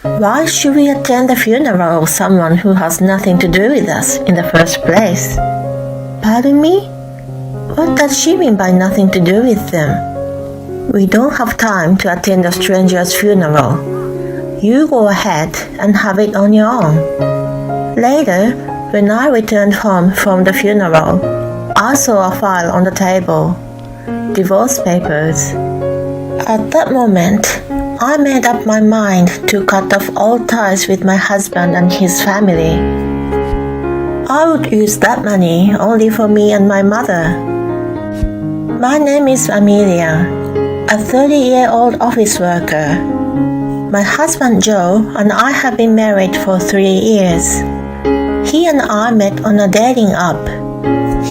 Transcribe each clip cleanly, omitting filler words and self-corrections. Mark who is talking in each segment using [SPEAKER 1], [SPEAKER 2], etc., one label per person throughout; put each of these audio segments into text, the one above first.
[SPEAKER 1] Why should we attend the funeral of someone who has nothing to do with us in the first place? Pardon me? What does she mean by nothing to do with them? We don't have time to attend a stranger's funeral. You go ahead and have it on your own. Later, when I returned home from the funeral, I saw a file on the table. Divorce papers. At that moment, I made up my mind to cut off all ties with my husband and his family. I would use that money only for me and my mother. My name is Amelia, a 30-year-old office worker. My husband Joe and I have been married for 3 years. He and I met on a dating app.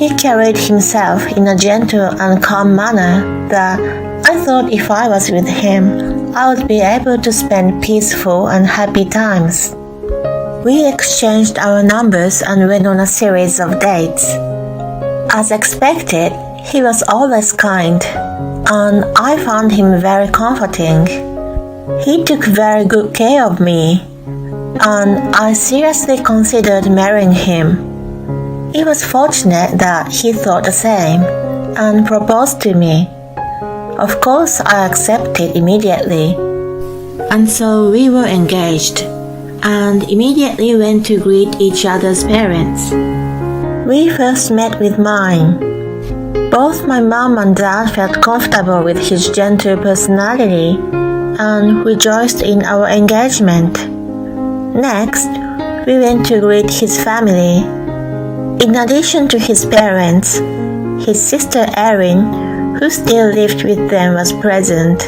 [SPEAKER 1] He carried himself in a gentle and calm manner that I thought if I was with him, I would be able to spend peaceful and happy times. We exchanged our numbers and went on a series of dates. As expected, he was always kind, and I found him very comforting. He took very good care of me, and I seriously considered marrying him. It was fortunate that he thought the same and proposed to me. Of course, I accepted immediately, and so we were engaged and immediately went to greet each other's parents. We first met with mine. Both my mom and dad felt comfortable with his gentle personality and rejoiced in our engagement. Next, we went to greet his family. In addition to his parents, his sister Erin, who still lived with them, was present.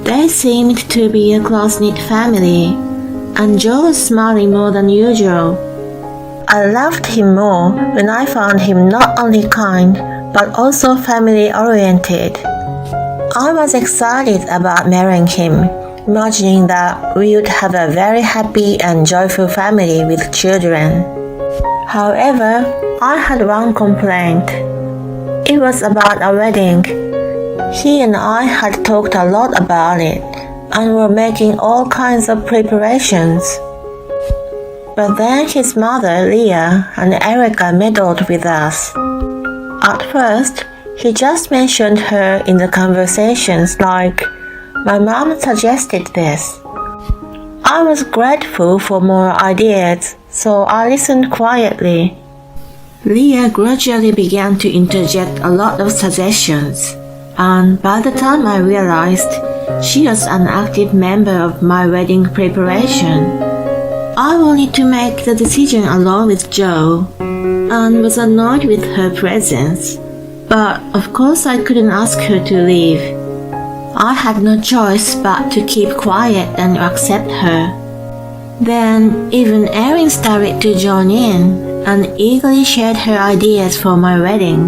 [SPEAKER 1] They seemed to be a close-knit family, and Joe was smiling more than usual. I loved him more when I found him not only kind, but also family-oriented. I was excited about marrying him, imagining that we would have a very happy and joyful family with children. However, I had one complaint. It was about a wedding. He and I had talked a lot about it and were making all kinds of preparations. But then his mother, Leah, and Erica meddled with us. At first, he just mentioned her in the conversations like, "My mom suggested this." I was grateful for more ideas, so I listened quietly. Leah gradually began to interject a lot of suggestions, and by the time I realized, she was an active member of my wedding preparation. I wanted to make the decision along with Joe, and was annoyed with her presence, but of course I couldn't ask her to leave. I had no choice but to keep quiet and accept her. Then even Erin started to join in and eagerly shared her ideas for my wedding.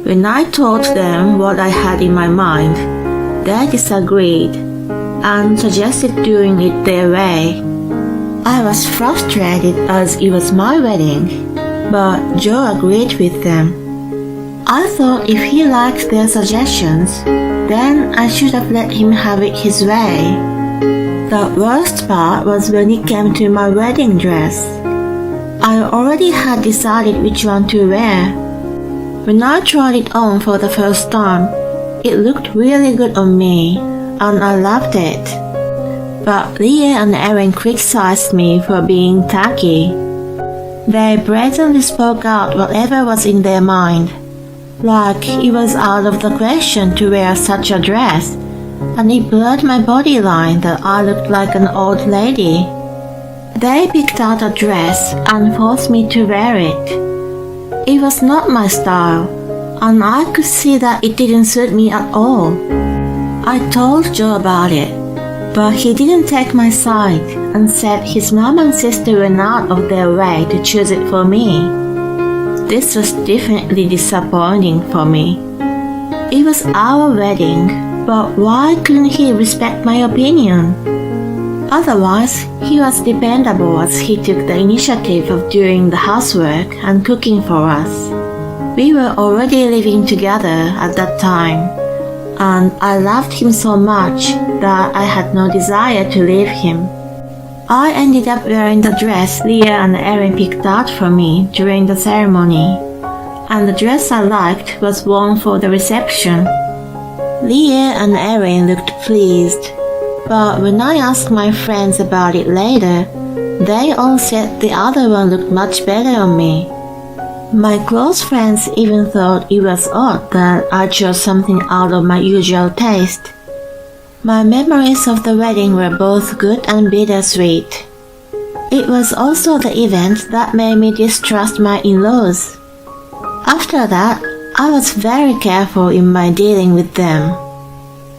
[SPEAKER 1] When I told them what I had in my mind, they disagreed and suggested doing it their way. I was frustrated as it was my wedding, but Joe agreed with them. I thought if he liked their suggestions, then I should have let him have it his way. The worst part was when it came to my wedding dress. I already had decided which one to wear. When I tried it on for the first time, it looked really good on me, and I loved it. But Leah and Erin criticized me for being tacky. They brazenly spoke out whatever was in their mind, like it was out of the question to wear such a dress, and it blurred my body line that I looked like an old lady. They picked out a dress and forced me to wear it. It was not my style, and I could see that it didn't suit me at all. I told Joe about it, but he didn't take my side and said his mom and sister went out of their way to choose it for me. This was definitely disappointing for me. It was our wedding, but why couldn't he respect my opinion? Otherwise, he was dependable as he took the initiative of doing the housework and cooking for us. We were already living together at that time, and I loved him so much that I had no desire to leave him. I ended up wearing the dress Leah and Erin picked out for me during the ceremony, and the dress I liked was worn for the reception. Leah and Erin looked pleased, but when I asked my friends about it later, they all said the other one looked much better on me. My close friends even thought it was odd that I chose something out of my usual taste. My memories of the wedding were both good and bittersweet. It was also the event that made me distrust my in-laws. After that, I was very careful in my dealing with them.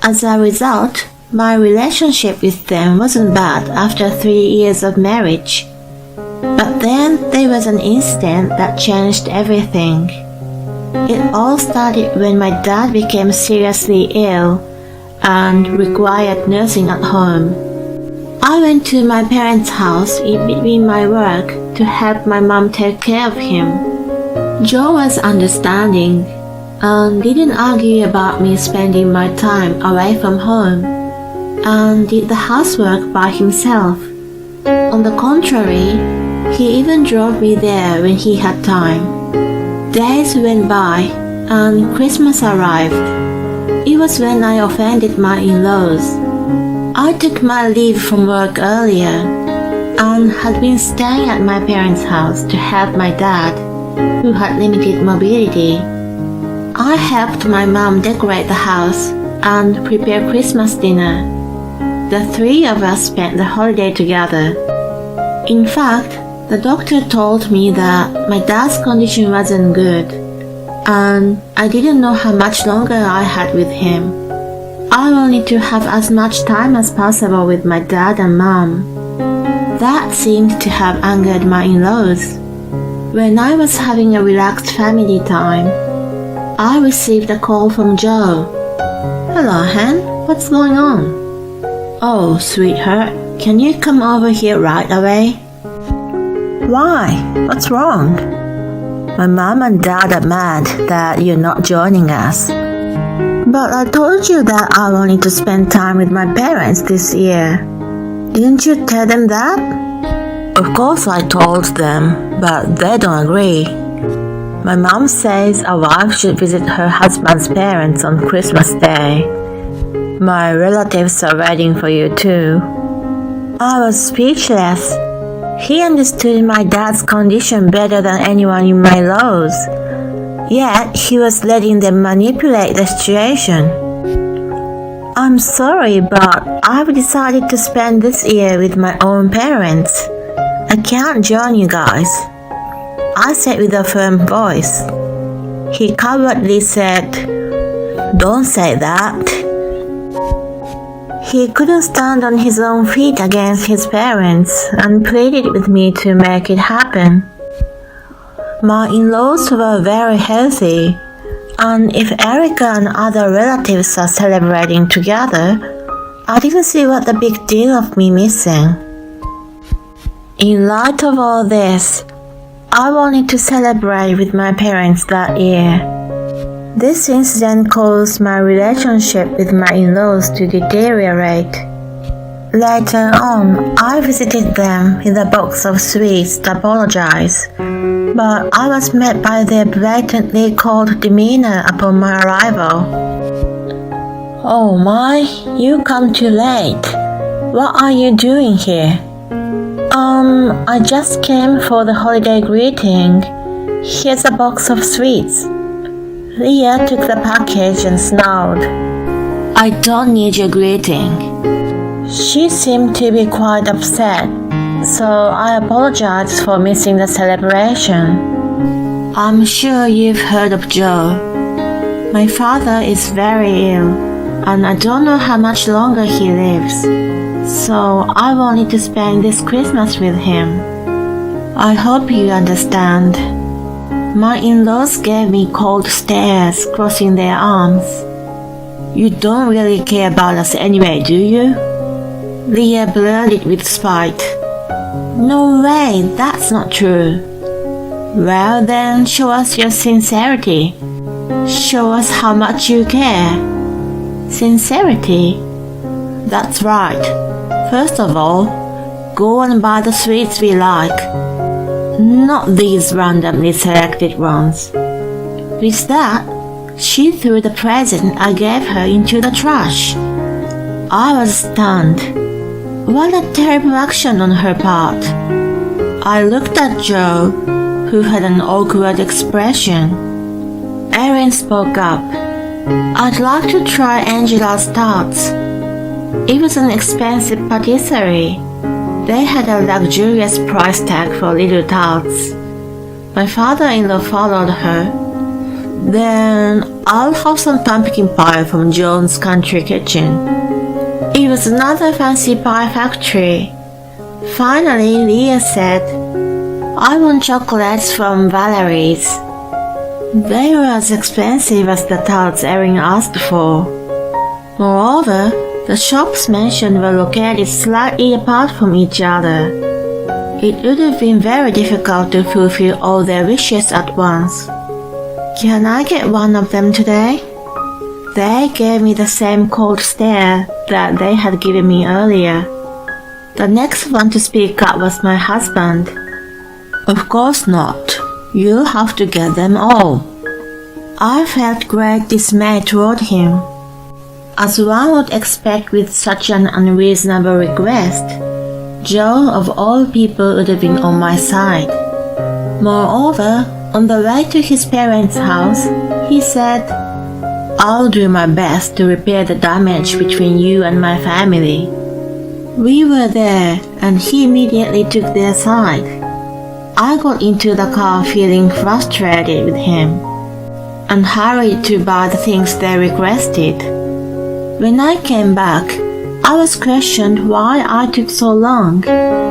[SPEAKER 1] As a result, my relationship with them wasn't bad after 3 years of marriage. But then there was an incident that changed everything. It all started when my dad became seriously ill and required nursing at home. I went to my parents' house in between my work to help my mom take care of him. Joe was understanding and didn't argue about me spending my time away from home and did the housework by himself. On the contrary, he even drove me there when he had time. Days went by and Christmas arrived. It was when I offended my in-laws. I took my leave from work earlier and had been staying at my parents' house to help my dad, who had limited mobility. I helped my mom decorate the house and prepare Christmas dinner. The three of us spent the holiday together. In fact, the doctor told me that my dad's condition wasn't good, and I didn't know how much longer I had with him. I wanted to have as much time as possible with my dad and mom. That seemed to have angered my in-laws. When I was having a relaxed family time, I received a call from Joe. "Hello, Han. What's going on?" "Oh, sweetheart, can you come over here right away?" "Why? What's wrong?" "My mom and dad are mad that you're not joining us." "But I told you that I wanted to spend time with my parents this year. Didn't you tell them that?" "Of course I told them, but they don't agree. My mom says a wife should visit her husband's parents on Christmas Day. My relatives are waiting for you too." I was speechless. He understood my dad's condition better than anyone in my laws, yet he was letting them manipulate the situation. "I'm sorry, but I've decided to spend this year with my own parents. I can't join you guys," I said with a firm voice. He cowardly said, "Don't say that." He couldn't stand on his own feet against his parents and pleaded with me to make it happen. My in-laws were very healthy, and if Erica and other relatives are celebrating together, I didn't see what the big deal of me missing. In light of all this, I wanted to celebrate with my parents that year. This incident caused my relationship with my in-laws to deteriorate. Later on, I visited them with a box of sweets to apologize, but I was met by their blatantly cold demeanor upon my arrival. "Oh my, you come too late. What are you doing here?" I just came for the holiday greeting. Here's a box of sweets." Leah took the package and snarled, "I don't need your greeting." She seemed to be quite upset, so I apologized for missing the celebration. "I'm sure you've heard of Joe. My father is very ill, and I don't know how much longer he lives, so I wanted to spend this Christmas with him. I hope you understand." My in-laws gave me cold stares, crossing their arms. "You don't really care about us anyway, do you?" Leah blurted with spite. "No way, that's not true." "Well then, show us your sincerity. Show us how much you care." "Sincerity?" "That's right. First of all, go and buy the sweets we like. Not these randomly selected ones." With that, she threw the present I gave her into the trash. I was stunned. What a terrible action on her part. I looked at Joe, who had an awkward expression. Erin spoke up. "I'd like to try Angela's tarts." It was an expensive patisserie. They had a luxurious price tag for little tarts. My father-in-law followed her. "Then I'll have some pumpkin pie from Joan's Country Kitchen." It was another fancy pie factory. Finally, Leah said, "I want chocolates from Valerie's." They were as expensive as the tarts Erin asked for. Moreover, the shops mentioned were located slightly apart from each other. It would have been very difficult to fulfill all their wishes at once. "Can I get one of them today?" They gave me the same cold stare that they had given me earlier. The next one to speak up was my husband. "Of course not. You'll have to get them all." I felt great dismay toward him. As one would expect with such an unreasonable request, Joe of all people would have been on my side. Moreover, on the way to his parents' house, he said, "I'll do my best to repair the damage between you and my family." We were there, and he immediately took their side. I got into the car feeling frustrated with him, and hurried to buy the things they requested. When I came back, I was questioned why I took so long,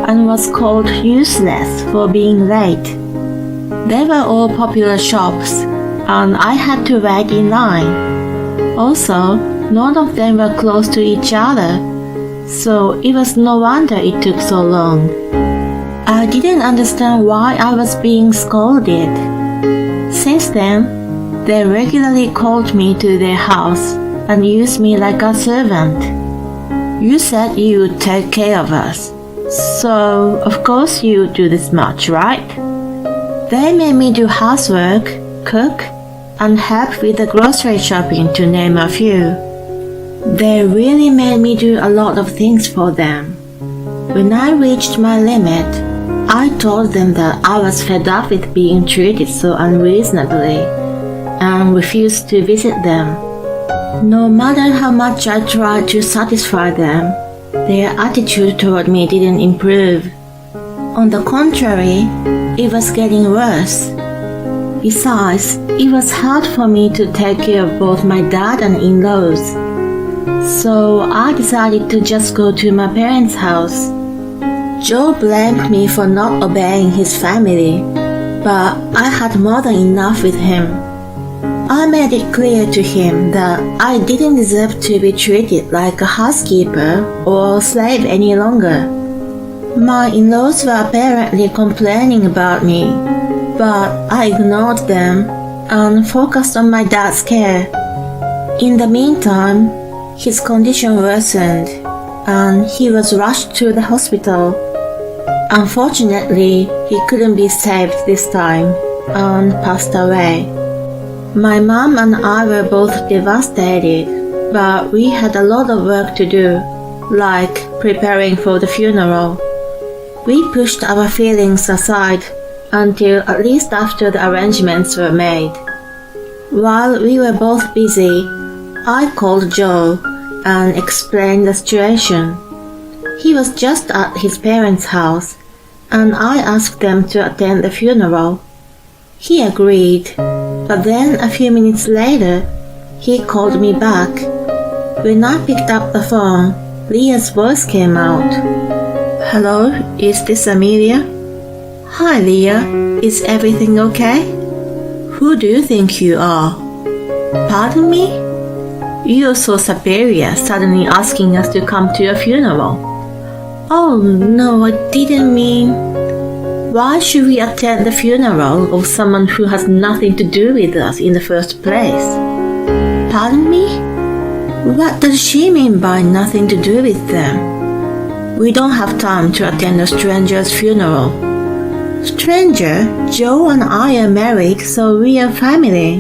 [SPEAKER 1] and was called useless for being late. They were all popular shops, and I had to wait in line. Also, none of them were close to each other, so it was no wonder it took so long. I didn't understand why I was being scolded. Since then, they regularly called me to their house and used me like a servant. "You said you would take care of us, so of course you would do this much, right?" They made me do housework, cook, and help with the grocery shopping, to name a few. They really made me do a lot of things for them. When I reached my limit, I told them that I was fed up with being treated so unreasonably, and refused to visit them. No matter how much I tried to satisfy them, their attitude toward me didn't improve. On the contrary, it was getting worse. Besides, it was hard for me to take care of both my dad and in-laws. So I decided to just go to my parents' house. Joe blamed me for not obeying his family, but I had more than enough with him. I made it clear to him that I didn't deserve to be treated like a housekeeper or slave any longer. My in-laws were apparently complaining about me, but I ignored them and focused on my dad's care. In the meantime, his condition worsened, and he was rushed to the hospital. Unfortunately, he couldn't be saved this time and passed away. My mom and I were both devastated, but we had a lot of work to do, like preparing for the funeral. We pushed our feelings aside until at least after the arrangements were made. While we were both busy, I called Joe and explained the situation. He was just at his parents' house, and I asked them to attend the funeral. He agreed, but then a few minutes later, he called me back. When I picked up the phone, Leah's voice came out. "Hello, is this Amelia?" "Hi, Leah. Is everything okay?" "Who do you think you are?" "Pardon me?" "You're so superior, suddenly asking us to come to your funeral." "Oh, no, I didn't mean..." "Why should we attend the funeral of someone who has nothing to do with us in the first place?" "Pardon me? What does she mean by nothing to do with them?" We don't have time to attend a stranger's funeral. Stranger? Joe and I are married, so we are family.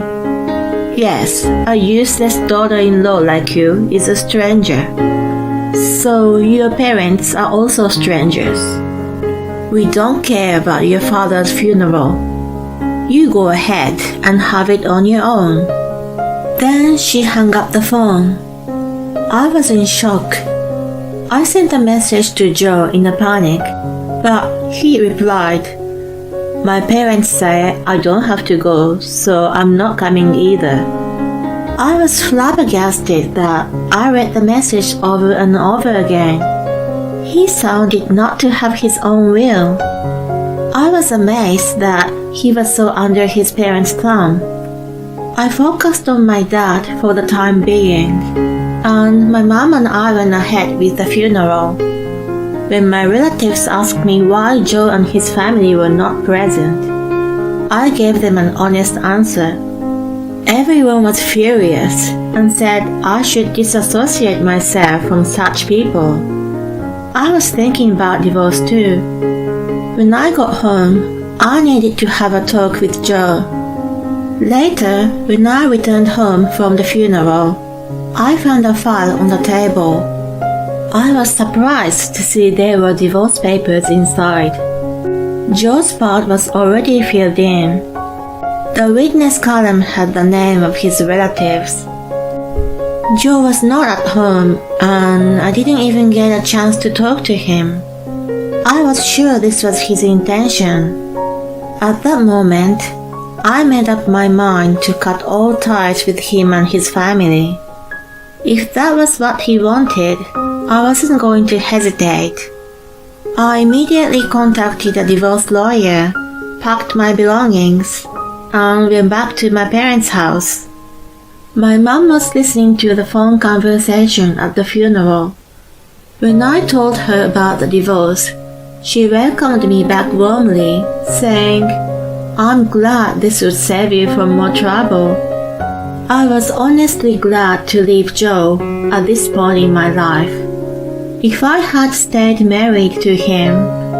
[SPEAKER 1] Yes, a useless daughter-in-law like you is a stranger. So your parents are also strangers. We don't care about your father's funeral. You go ahead and have it on your own. Then she hung up the phone. I was in shock. I sent a message to Joe in a panic, but he replied, "My parents say I don't have to go, so I'm not coming either." I was flabbergasted that I read the message over and over again. He sounded not to have his own will. I was amazed that he was so under his parents' thumb. I focused on my dad for the time being, and my mom and I went ahead with the funeral. When my relatives asked me why Joe and his family were not present, I gave them an honest answer. Everyone was furious and said I should disassociate myself from such people. I was thinking about divorce too. When I got home, I needed to have a talk with Joe. Later, when I returned home from the funeral, I found a file on the table. I was surprised to see there were divorce papers inside. Joe's part was already filled in. The witness column had the name of his relatives. Joe was not at home, and I didn't even get a chance to talk to him. I was sure this was his intention. At that moment, I made up my mind to cut all ties with him and his family. If that was what he wanted, I wasn't going to hesitate. I immediately contacted a divorce lawyer, packed my belongings, and went back to my parents' house. My mom was listening to the phone conversation at the funeral. When I told her about the divorce, she welcomed me back warmly, saying, "I'm glad this would save you from more trouble." I was honestly glad to leave Joe at this point in my life. If I had stayed married to him,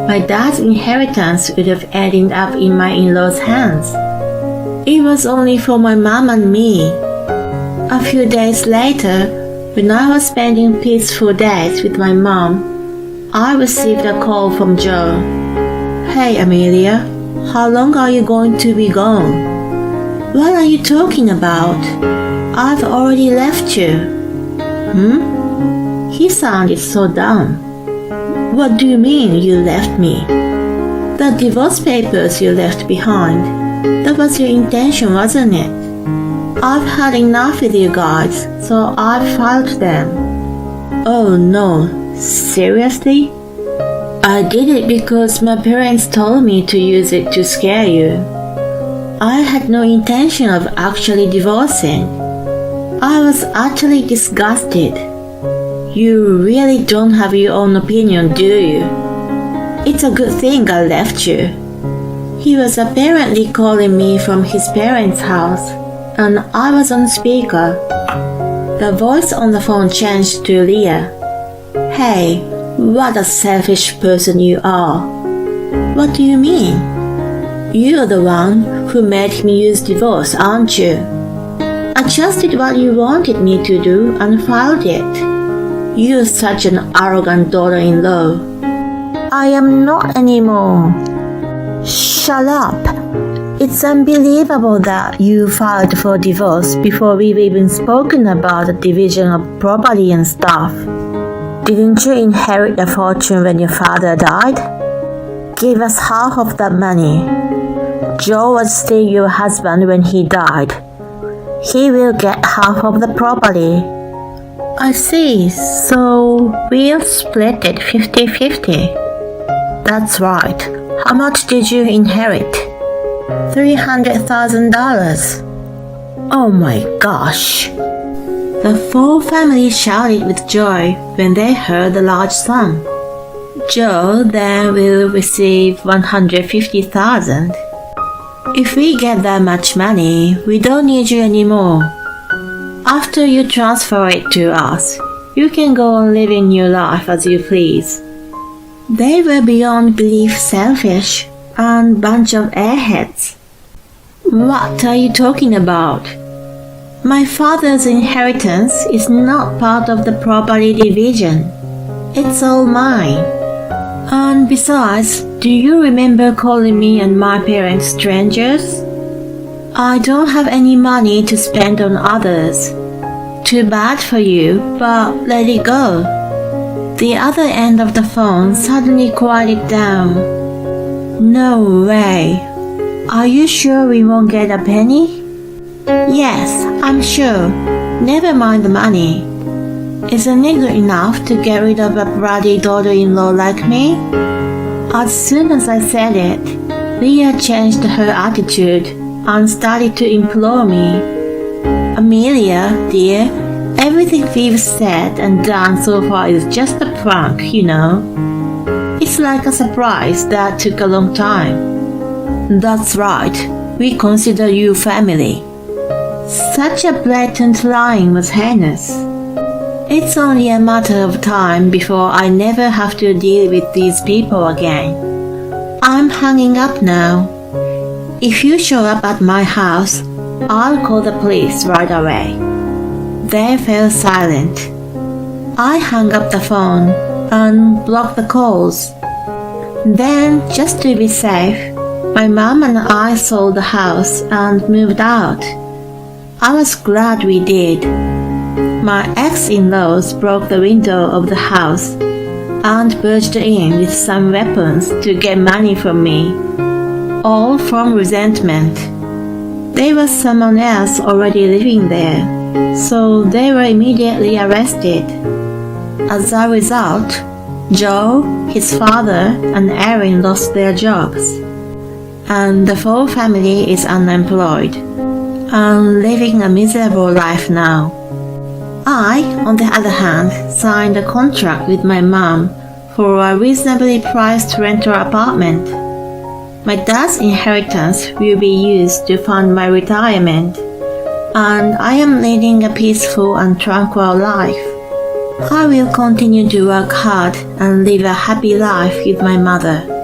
[SPEAKER 1] my dad's inheritance would have ended up in my in-laws' hands. It was only for my mom and me. A few days later, when I was spending peaceful days with my mom, I received a call from Joe. "Hey Amelia, how long are you going to be gone?" "What are you talking about? I've already left you." He sounded so dumb. "What do you mean you left me?" "The divorce papers you left behind. That was your intention, wasn't it? I've had enough with you guys, so I've filed them." "Oh no, seriously?" "I did it because my parents told me to use it to scare you. I had no intention of actually divorcing." I was utterly disgusted. "You really don't have your own opinion, do you? It's a good thing I left you." He was apparently calling me from his parents' house, and I was on speaker. The voice on the phone changed to Leah. "Hey, what a selfish person you are." "What do you mean?" "You're the one who made me use divorce, aren't you?" "I just did what you wanted me to do and filed it." "You're such an arrogant daughter-in-law." "I am not anymore." "Shut up. It's unbelievable that you filed for divorce before we've even spoken about the division of property and stuff. Didn't you inherit a fortune when your father died? Give us half of that money. Joe was still your husband when he died. He will get half of the property." "I see, so we'll split it 50-50. "That's right. How much did you inherit?" $300,000. "Oh my gosh." The full family shouted with joy when they heard the large sum. Joe then will receive $150,000. "If we get that much money, we don't need you anymore. After you transfer it to us, you can go on living your life as you please. They were beyond belief selfish and bunch of airheads. What are you talking about? My father's inheritance is not part of the property division. It's all mine. And besides, do you remember calling me and my parents strangers? I don't have any money to spend on others. Too bad for you, but let it go. The other end of the phone suddenly quieted down. No way. Are you sure we won't get a penny? Yes, I'm sure. Never mind the money. Isn't it good enough to get rid of a bratty daughter-in-law like me? As soon as I said it, Leah changed her attitude and started to implore me. Amelia, dear, everything we've said and done so far is just a prank, you know. It's like a surprise that took a long time. That's right, we consider you family. Such a blatant lying was heinous. It's only a matter of time before I never have to deal with these people again. I'm hanging up now. If you show up at my house, I'll call the police right away. They fell silent. I hung up the phone and blocked the calls. Then, just to be safe, my mom and I sold the house and moved out. I was glad we did. My ex-in-laws broke the window of the house and burst in with some weapons to get money from me, all from resentment. There was someone else already living there, so they were immediately arrested. As a result, Joe, his father, and Erin lost their jobs, and the whole family is unemployed and living a miserable life now. I, on the other hand, signed a contract with my mom for a reasonably priced rental apartment. My dad's inheritance will be used to fund my retirement, and I am leading a peaceful and tranquil life. I will continue to work hard and live a happy life with my mother.